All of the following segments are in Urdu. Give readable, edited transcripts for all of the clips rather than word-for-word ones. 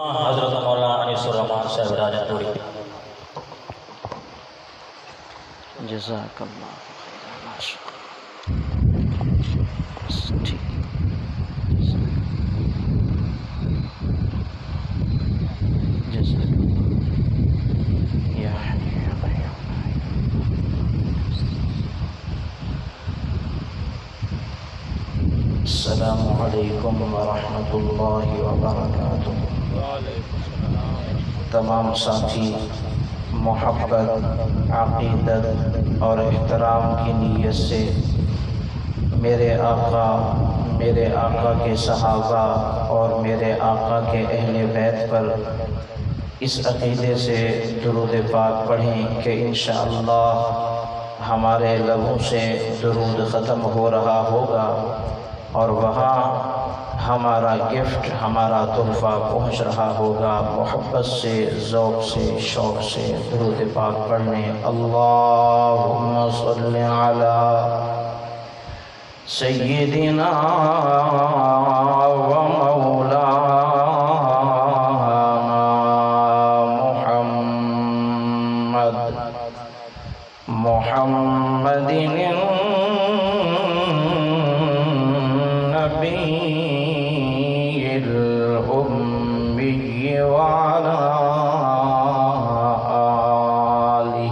حضرت مولانا انیس الرحمان صاحب راجہ پوری۔ جزاک اللہ خیر۔ ٹھیک جزاک یا حی یا قیوم۔ السلام علیکم ورحمۃ اللہ وبرکاتہ۔ تمام ساتھی محبت، عقیدت اور احترام کی نیت سے میرے آقا کے صحابہ اور میرے آقا کے اہل بیت پر اس عقیدے سے درود پاک پڑھیں کہ انشاءاللہ ہمارے لبوں سے درود ختم ہو رہا ہوگا اور وہاں ہمارا گفٹ، ہمارا تحفہ پہنچ رہا ہوگا۔ محبت سے، ذوق سے، شوق سے درود پاک پڑھنے۔ اللہم صلی علی سیدنا و مولانا محمد النبی الأمی وعلى آلہ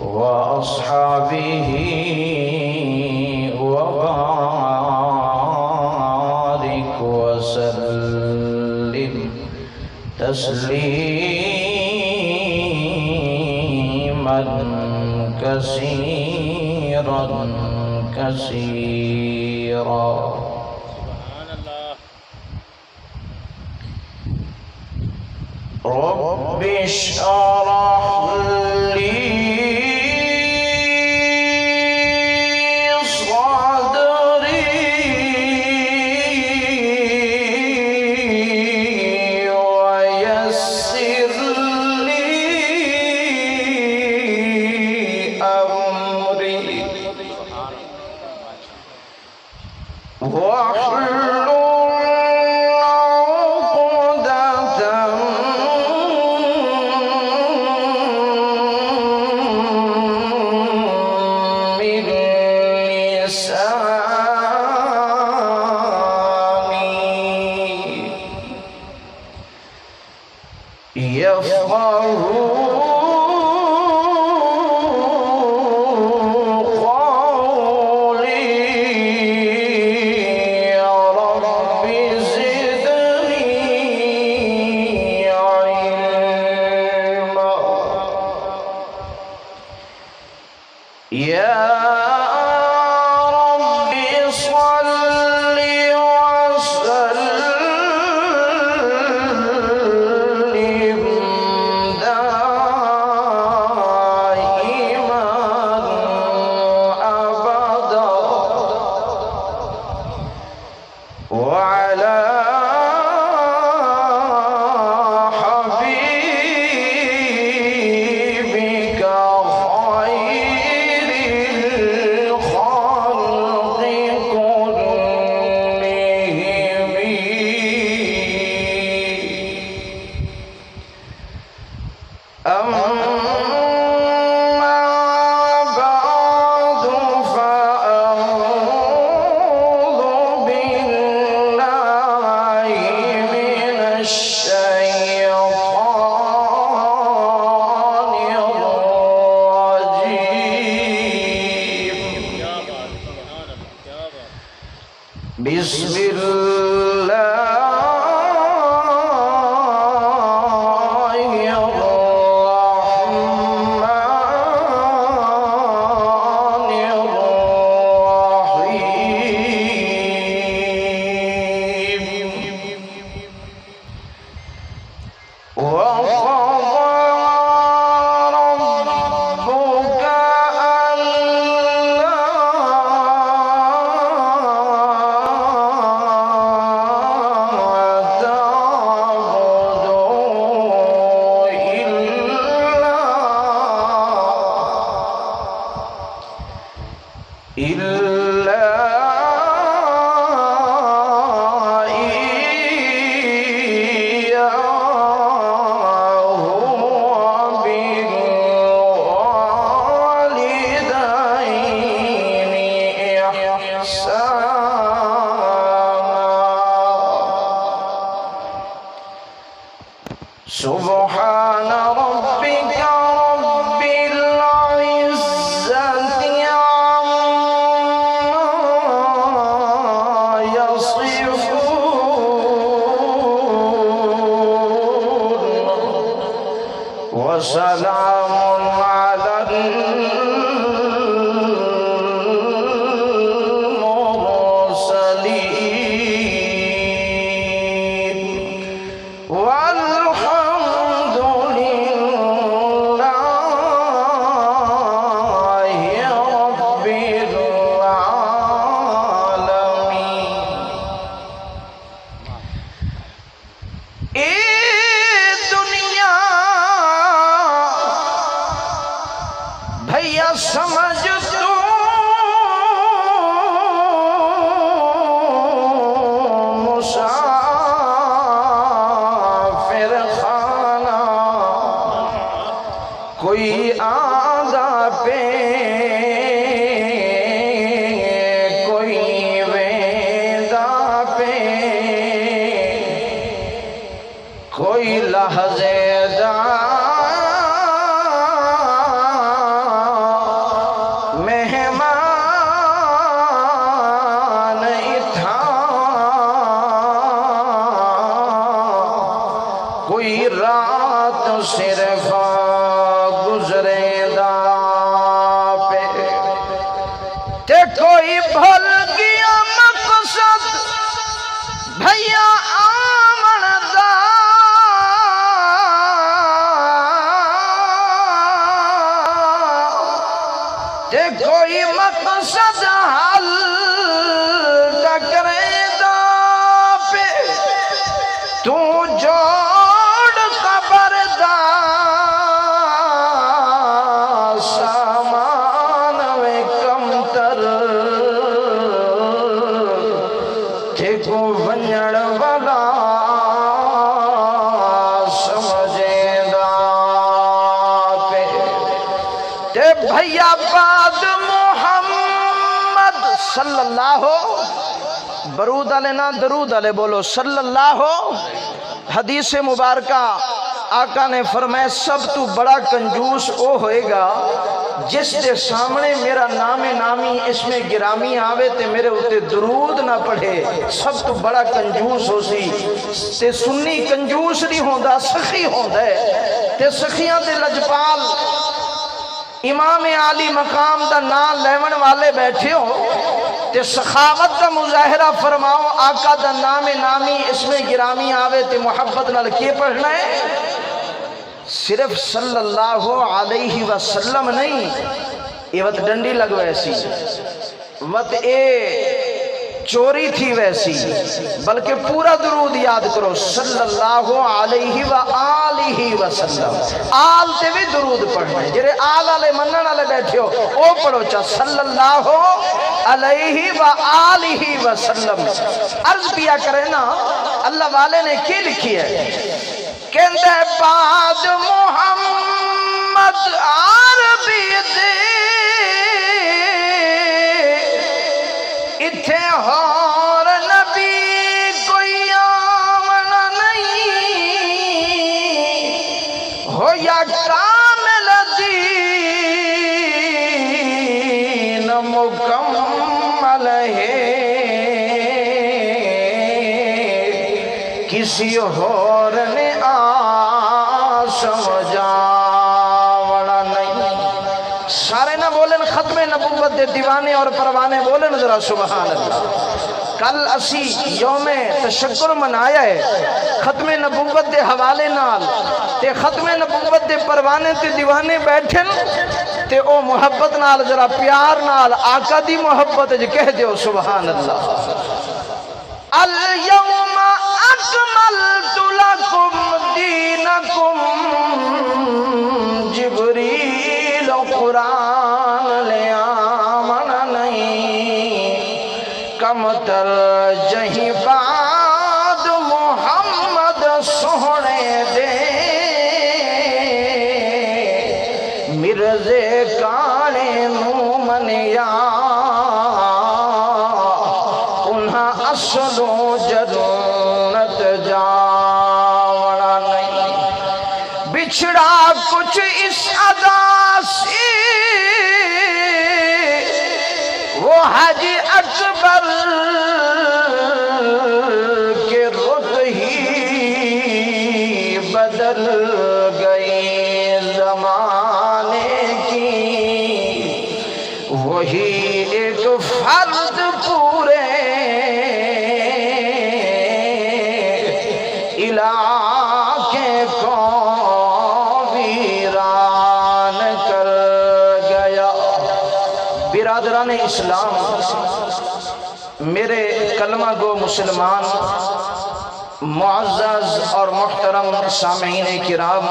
وأصحابہ وبارک وسلم تسلیما کثیرا کثیرا۔ رب اشرح لي صدري ويسر لي أمري واحلل سبحان ربك رب العزة عما يصفون وسلام على المرسلين والحمد لله رب العالمين. دنیا بھیا سمجھ تو مسافر خانہ کوئی آدھا پہ کوئی ویدہ پہ کوئی لحظے دا مہمان تھا کوئی رات صرف گزرے دا پہ تے کوئی بھل گیا مقصد بھیا آمن دا تے کوئی مقصد حل ٹکرے دا پہ تو جوڑ قبر دا سامان میں کم تر تے کو ونجڑ والا سمجھے دا پہ تے بھیا بعد محمد صلی اللہ برود علیہ نا درود علیہ بولو صلی اللہ. حدیث مبارکہ آقا نے فرمایا سب تو بڑا کنجوس او ہوئے گا جس دے سامنے میرا نام نامی اس میں گرامی آوے تے میرے اتے درود نہ پڑھے. سب تو بڑا کنجوس ہو سی تے سنی کنجوس نہیں ہوندہ سخی ہوندہ ہے تے سخیاں تے لجپال امام عالی مقام دا نام لیون والے بیٹھے ہو تے سخاوت کا مظاہرہ فرماؤ آقا دا نام نامی اس میں گرامی آوے تے محبت نال کے پڑھنا ہے. صرف صلی اللہ علیہ وسلم نہیں یہ وقت ڈنڈی لگ ویسی وقت اے چوری تھی ویسی بلکہ پورا درود یاد کرو صلی اللہ علیہ وآلہ وسلم. آل تے بھی درود پڑھنا ہے جرے آل آلے منن آلے بیٹھے ہو او پڑھو چاہ صلی اللہ علیہ وآلہ وسلم. عرض کیا کرے نا اللہ والے نے کی لکھی ہے کہندے بعد محمد عربی دے اتھے اور نبی کوئی آمنا نہیں ہو یا کامل دین مکمل ہے کسی اور نے سمجھاونا نہیں. سارے نہ بولن ختم نبوت دے دیوانے اور پروانے بولن ذرا سبحان اللہ. کل اسی یوم تشکر منایا ہے ختم نبوت دے حوالے نال تے ختم نبوت دے پروانے تے دیوانے بیٹھن تے او محبت نال ذرا پیار نال آقا دی محبت جو کہہ دیو سبحان اللہ. اليوم اکملت لکم دینکم جبریل قرآن لے آمنا نہیں کم تر جہی بعد محمد سونے دے مرزے کانے نومنیا انہا اصل و جنت جا بچھڑا کچھ اس ادا سے وہ حج اکبر کے رخ ہی بدل گئی زمانے کی وہی ایک فرد پورے علاقے کو ویران کر گیا۔ برادران اسلام، میرے کلمہ گو مسلمان معزز اور محترم سامعین کرام،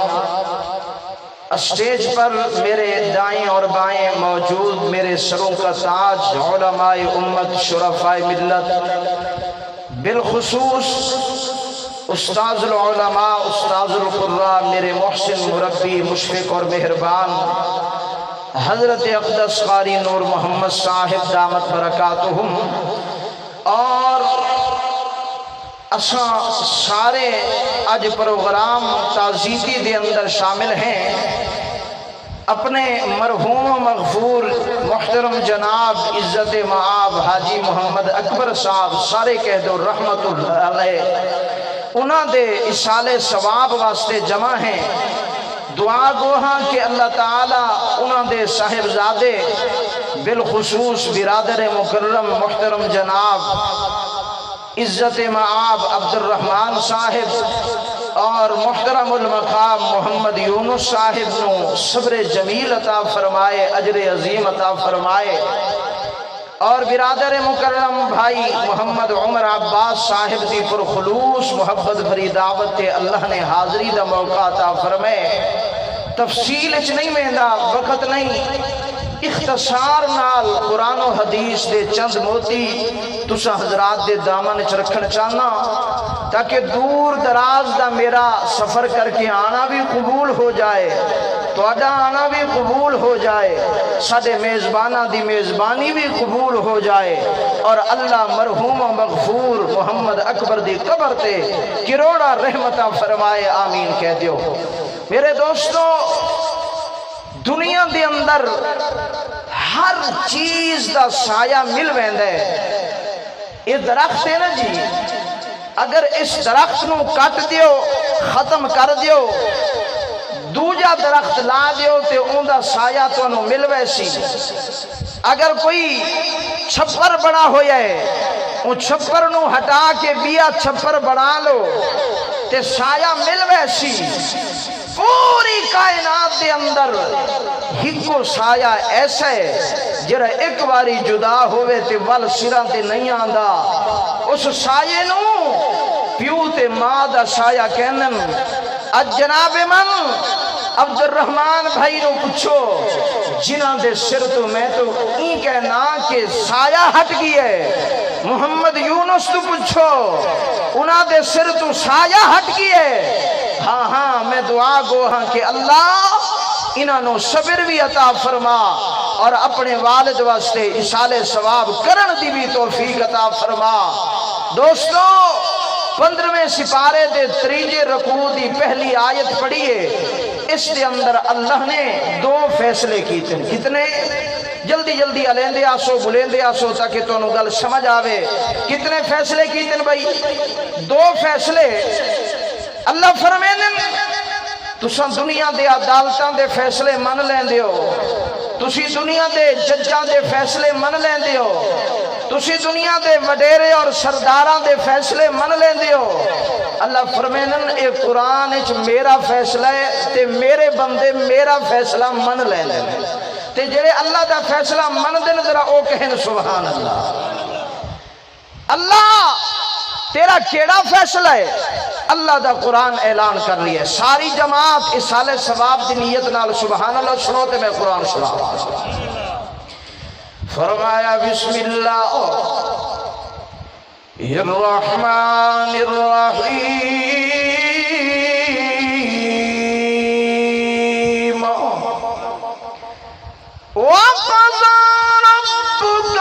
اسٹیج پر میرے دائیں اور بائیں موجود میرے سروں کا تاج علماء امت، شرفاء ملت، بالخصوص استاذ العلماء، استاذ القراء، میرے محسن مربی، مشفق اور مہربان حضرت اقدس قاری نور محمد صاحب دامت برکاتہم، اور اساں سارے اج پروگرام تعزیتی دے اندر شامل ہیں۔ اپنے مرحوم مغفور محترم جناب عزت معاب حاجی محمد اکبر صاحب سارے کہہ دو رحمت اللہ علیہ، انہاں دے اصال ثواب واسطے جمع ہیں۔ دعا گو ہاں کہ اللہ تعالی انہاں دے صاحبزادے بالخصوص برادر مکرم محترم جناب عزت معاب عبد الرحمن صاحب اور محترم المقام محمد یونس صاحب نو صبر جمیل عطا فرمائے، اجر عظیم عطا فرمائے، اور برادر مکرم بھائی محمد عمر عباس صاحب دی پرخلوص محبت بھری دعوت تے اللہ نے حاضری دا موقع عطا فرمائے۔ تفصیل اچ نہیں مہندا، وقت نہیں، اختصار نال قرآن و حدیث دے چند موتی تسا حضرات دے دامن اچ رکھن چاہنا تاکہ دور دراز دا میرا سفر کر کے آنا بھی قبول ہو جائے، تو اڈا آنا بھی قبول ہو جائے، سادے میزبانہ دی میزبانی بھی قبول ہو جائے، اور اللہ مرحوم و مغفور محمد اکبر دی قبر تے کروڑا رحمتہ فرمائے، آمین کہہ دیو۔ میرے دوستو، دنیا دے اندر ہر چیز دا سایہ مل ویندے، یہ درخت ہے نا جی، اگر اس درخت نو کٹ دیو، ختم کر دیو، دوجا درخت لا دیو تے اون دا سایہ تو انو مل ویسی۔ اگر کوئی چھپر بنا ہویا ہے، اون چھپر نو ہٹا کے بیا چھپر بنا لو تے سایہ مل ویسی۔ پوری کائنات دے اندر ہکو سایہ ایسا ہے جرا ایک باری جدا ہوئے تے ول سران تے نہیں آندا، اس سایہ نو پیو تے ماں دا سایہ کہنن۔ اج جناب من عبد الرحمن بھائی نو پوچھو، جنہ دے سر تو میں تو این کہنا کہ سایہ ہٹ گئی ہے۔ محمد یونس تو پوچھو، انہاں دے سر تو سایہ ہٹ گئی ہے۔ ہاں ہاں، میں دعا گو ہاں کہ اللہ انہاں نو صبر بھی عطا فرما اور اپنے والد واسطے اصال ثواب کرن دی بھی توفیق عطا فرما۔ دوستو، 15ویں سپارے دے 3 رکوع دی پہلی آیت پڑھیے، اس دے اندر اللہ نے 2 فیصلے کیتے ہیں۔ کتنے؟ جلدی جلدی الیندے آسو بلیندے آسو تاکہ تو انہوں گل سمجھ آوے۔ کتنے فیصلے کیتے ہیں بھائی؟ 2 فیصلے۔ اللہ فرمائیں تساں دنیا دے عدالتاں دے فیصلے من لیندے ہو، تسی دنیا دے ججاں دے فیصلے من لیندے ہو، تسی دنیا دے وڈیرے اور سرداراں دے فیصلے من لیندے ہو۔ اللہ فرمائیں اے قرآن اچ میرا فیصلہ ہے تے میرے بندے میرا فیصلہ من لیندے تے جڑے اللہ دا فیصلہ من دین ذرا او کہن سبحان اللہ۔ اللہ تیرا کیڑا فیصلہ ہے؟ اللہ دا قرآن اعلان کر رہی ہے۔ ساری جماعت اصال ثواب دی نیت نال سبحان اللہ سنو تے میں قرآن سناواں۔ فرمایا بسم اللہ الرحمن الرحیم وَقَضَى رَبُّكَ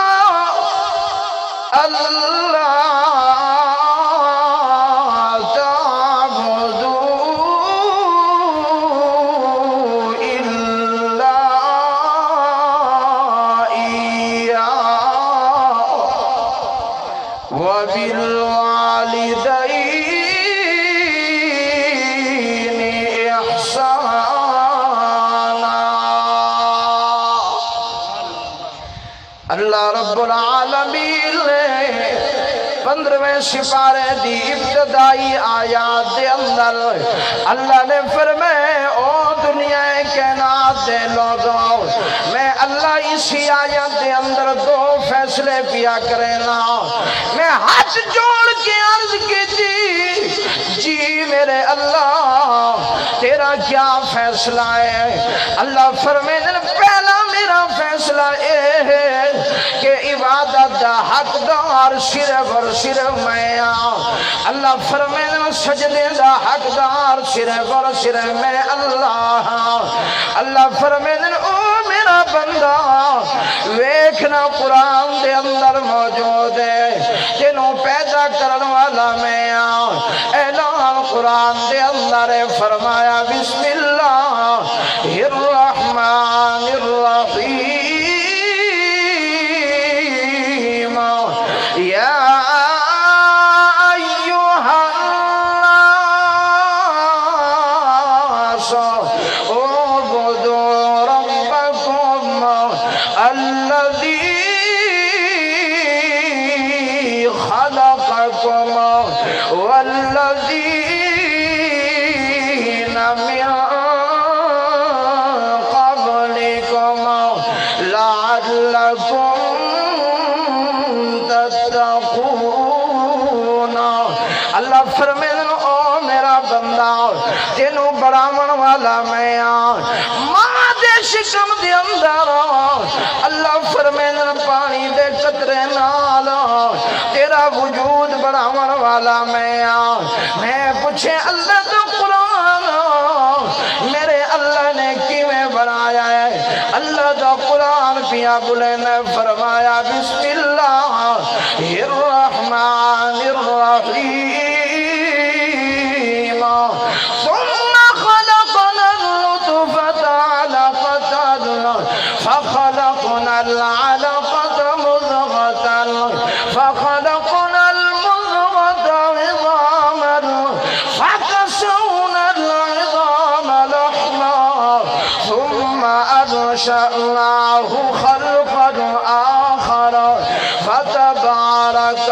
أَلَّا تَعْبُدُوا رب العالمین نے 15ویں سپارے دی ابتدائی آیات دے اندر اللہ نے فرمائے او دنیا کائنات دے لوگوں میں اللہ اسی آیات دے اندر 2 فیصلے پیا کرینا میں ہاتھ جوڑ کے عرض کی تھی جی میرے اللہ تیرا کیا فیصلہ ہے اللہ فرمائے پہلا میرا فیصلہ اے ہے کہ عبادت دا حقدار صرف اور صرف میں اللہ فرمائے سجدے دا حقدار صرف اور صرف میں اللہ فرمائے او میرا بندہ ویکھنا قرآن دے اندر موجود ہے جنہوں پیدا کرن والا میں اعلان قرآن دے اندر فرمایا بسم اللہ الرحمن الرحیم یا ایوہا الناس اعبدوا ربکم الذی خلقکم والذین من قبلکم لعلکم تتقون اللہ فرمائے او میرا بندہ تینوں بڑھاون والا میں ماں دے شکم دے اندر اللہ فرمائے پانی دے قطرے نال تیرا وجود بڑھاون والا میں پوچھے اللہ تو قرآن میرے اللہ نے کیویں بنایا ہے اللہ دا قرآن پیا بولے نے فرمایا بسم اللہ الرحمن الرحیم ثم خلقنا النطفة علقة فخلقنا العلقة مضغة فخلقنا المضغة عظاما فكسونا العظام لحما ثم أنشأناه خلقا آخر فتبارك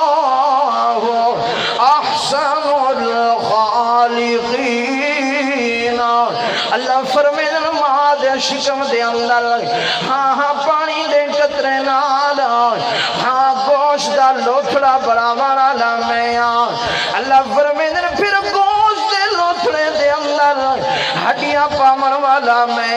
الله أحسن الخالقين اللہ فرمائے ماں دے شکم دے اندر ہاں پانی دے قطرے نال ہاں گوشت دا لوتھڑا بڑا والا میں اللہ فرمائے پھر گوشت دے لوتھڑے دے اندر ہڈیاں پامن والا میں